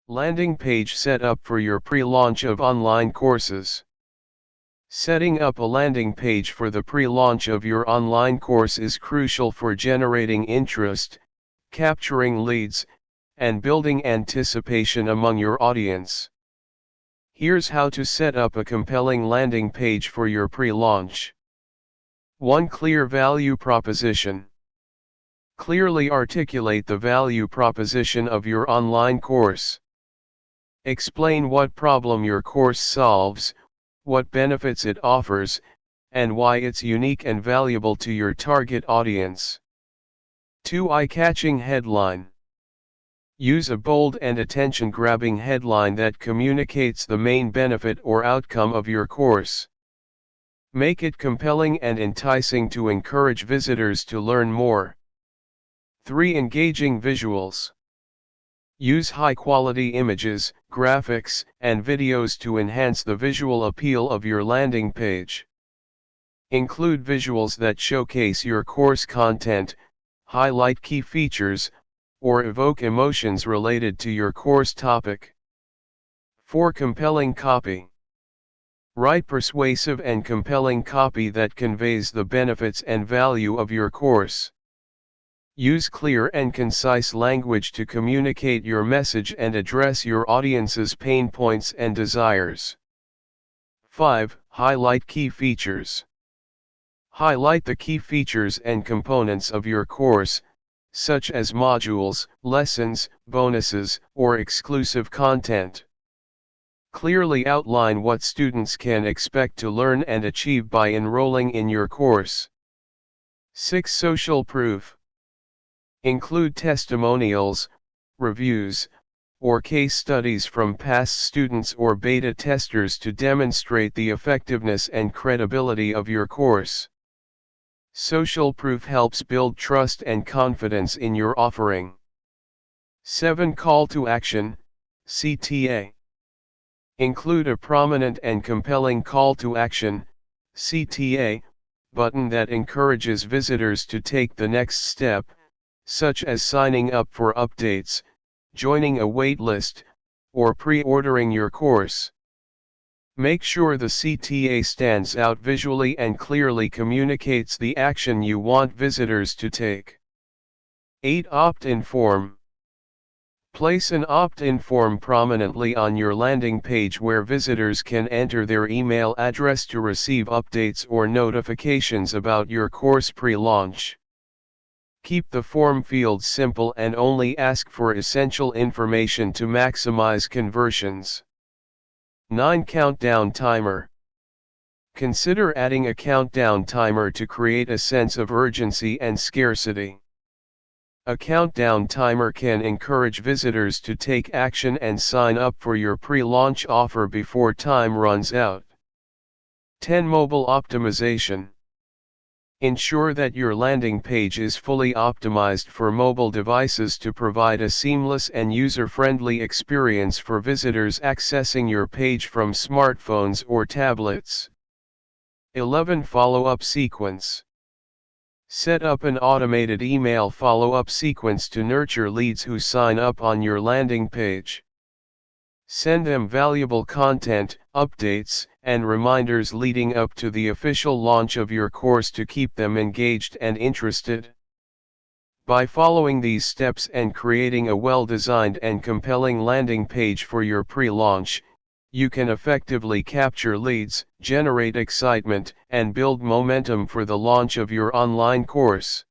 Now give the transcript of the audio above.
Landing page setup for your pre-launch of online courses. Setting up a landing page for the pre-launch of your online course is crucial for generating interest, capturing leads, and building anticipation among your audience. Here's how to set up a compelling landing page for your pre-launch. 1. Clear value proposition. Clearly articulate the value proposition of your online course. Explain what problem your course solves, what benefits it offers, and why it's unique and valuable to your target audience. 2. Eye-catching headline. Use a bold and attention-grabbing headline that communicates the main benefit or outcome of your course. Make it compelling and enticing to encourage visitors to learn more. 3. Engaging visuals. Use high-quality images, graphics, and videos to enhance the visual appeal of your landing page. Include visuals that showcase your course content, highlight key features, or evoke emotions related to your course topic. 4. Compelling copy. Write persuasive and compelling copy that conveys the benefits and value of your course. Use clear and concise language to communicate your message and address your audience's pain points and desires. 5. Highlight key features. Highlight the key features and components of your course, such as modules, lessons, bonuses, or exclusive content. Clearly outline what students can expect to learn and achieve by enrolling in your course. 6. Social proof. Include testimonials, reviews, or case studies from past students or beta testers to demonstrate the effectiveness and credibility of your course. Social proof helps build trust and confidence in your offering. 7. Call to action, CTA. Include a prominent and compelling call to action, CTA, button that encourages visitors to take the next step, such as signing up for updates, joining a waitlist, or pre-ordering your course. Make sure the CTA stands out visually and clearly communicates the action you want visitors to take. 8. Opt-in form. Place an opt-in form prominently on your landing page where visitors can enter their email address to receive updates or notifications about your course pre-launch. Keep the form fields simple and only ask for essential information to maximize conversions. 9. Countdown timer. Consider adding a countdown timer to create a sense of urgency and scarcity. A countdown timer can encourage visitors to take action and sign up for your pre-launch offer before time runs out. 10. Mobile optimization. Ensure that your landing page is fully optimized for mobile devices to provide a seamless and user-friendly experience for visitors accessing your page from smartphones or tablets. 11. Follow-up sequence. Set up an automated email follow-up sequence to nurture leads who sign up on your landing page. Send them valuable content, updates, and reminders leading up to the official launch of your course to keep them engaged and interested. By following these steps and creating a well-designed and compelling landing page for your pre-launch, you can effectively capture leads, generate excitement, and build momentum for the launch of your online course.